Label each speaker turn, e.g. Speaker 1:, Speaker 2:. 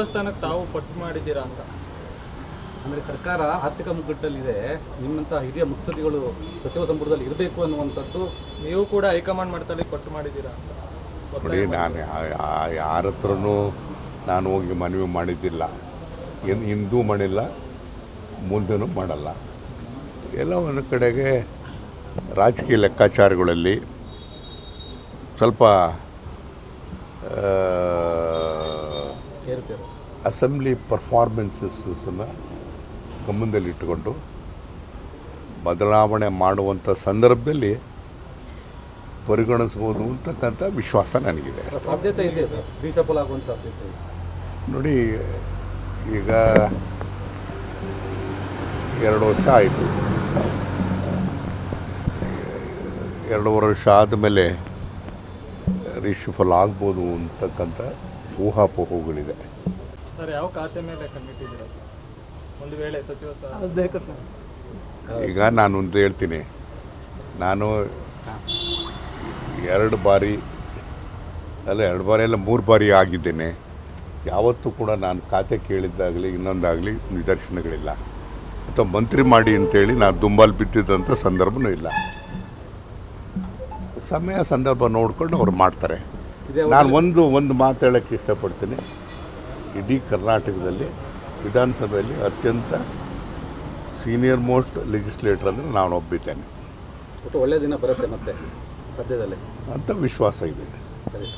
Speaker 1: ದೇವಸ್ಥಾನಕ್ಕೆ ತಾವು ಪಟ್ಟು ಮಾಡಿದ್ದೀರಾ ಅಂತ
Speaker 2: ಅಂದರೆ ಸರ್ಕಾರ ಆರ್ಥಿಕ ಮುಗ್ಗಟ್ಟಲ್ಲಿದೆ, ನಿಮ್ಮಂಥ ಹಿರಿಯ ಮುತ್ಸದ್ದಿಗಳು ಸಚಿವ ಸಂಪುಟದಲ್ಲಿ ಇರಬೇಕು ಅನ್ನುವಂಥದ್ದು.
Speaker 1: ನೀವು ಕೂಡ ಹೈಕಮಾಂಡ್ ಮಟ್ಟದಲ್ಲಿ ಪಟ್ಟು ಮಾಡಿದ್ದೀರಾ ಅಂತ
Speaker 3: ನೋಡಿ, ನಾನು ಯಾರ ಹತ್ರನೂ ನಾನು ಹೋಗಿ ಮನವಿ ಮಾಡಿದ್ದಿಲ್ಲ, ಹಿಂದೂ ಮಾಡಿಲ್ಲ, ಮುಂದೆನೂ ಮಾಡಲ್ಲ. ಎಲ್ಲ ಒಂದು ಕಡೆಗೆ ರಾಜಕೀಯ ಲೆಕ್ಕಾಚಾರಗಳಲ್ಲಿ ಸ್ವಲ್ಪ ಅಸೆಂಬ್ಲಿ ಪರ್ಫಾರ್ಮೆನ್ಸಸ್ಸನ್ನು ಗಮನದಲ್ಲಿಟ್ಟುಕೊಂಡು ಬದಲಾವಣೆ ಮಾಡುವಂಥ ಸಂದರ್ಭದಲ್ಲಿ ಪರಿಗಣಿಸ್ಬೋದು ಅಂತಕ್ಕಂಥ ವಿಶ್ವಾಸ ನನಗಿದೆ.
Speaker 2: ಸಾಧ್ಯತೆ ಇದೆ ಸರ್, ರೀಶಫಲ್ ಆಗುವಂಥ ಸಾಧ್ಯತೆ ಇದೆ.
Speaker 3: ನೋಡಿ, ಈಗ 2 ವರ್ಷ ಆಯಿತು. 2.5 ವರ್ಷ ಆದಮೇಲೆ ರೀಶಫಲ್ ಆಗ್ಬೋದು ಅಂತಕ್ಕಂಥ ಊಹಾಪೋಹಗಳಿದೆ.
Speaker 1: ಸರ್, ಯಾವ ಖಾತೆ ಮೇಲೆ ಕಣ್ಣಿಟ್ಟಿದ್ದೀರಾ ಸರ್ ಒಂದು ವೇಳೆ ಸಚಿವ
Speaker 3: ಈಗ ನಾನು ಒಂದು ಹೇಳ್ತೀನಿ, ನಾನು 2 ಬಾರಿ ಅಲ್ಲ 2 ಬಾರಿ ಅಲ್ಲ 3 ಬಾರಿ ಆಗಿದ್ದೇನೆ. ಯಾವತ್ತೂ ಕೂಡ ನಾನು ಖಾತೆ ಕೇಳಿದ್ದಾಗಲಿ ಇನ್ನೊಂದಾಗಲಿ ನಿದರ್ಶನಗಳಿಲ್ಲ, ಅಥವಾ ಮಂತ್ರಿ ಮಾಡಿ ಅಂತೇಳಿ ನಾನು ದುಂಬಾಲು ಬಿದ್ದಿದ್ದಂಥ ಸಂದರ್ಭವೂ ಇಲ್ಲ. ಸಮಯ ಸಂದರ್ಭ ನೋಡ್ಕೊಂಡು ಅವ್ರು ಮಾಡ್ತಾರೆ. ನಾನು ಒಂದು ಮಾತು ಹೇಳೋಕ್ಕೆ ಇಷ್ಟಪಡ್ತೀನಿ, ಇಡೀ ಕರ್ನಾಟಕದಲ್ಲಿ ವಿಧಾನಸಭೆಯಲ್ಲಿ ಅತ್ಯಂತ ಸೀನಿಯರ್ ಮೋಸ್ಟ್ ಲೆಜಿಸ್ಲೇಟರ್ ಅಂದರೆ ನಾನು ಒಬ್ಬಿದ್ದೇನೆ.
Speaker 2: ಒಳ್ಳೆಯ ದಿನ ಬರುತ್ತೆ ಮತ್ತೆ ಸದ್ಯದಲ್ಲೇ
Speaker 3: ಅಂತ ವಿಶ್ವಾಸ ಇದೆ.
Speaker 2: ಸರಿ.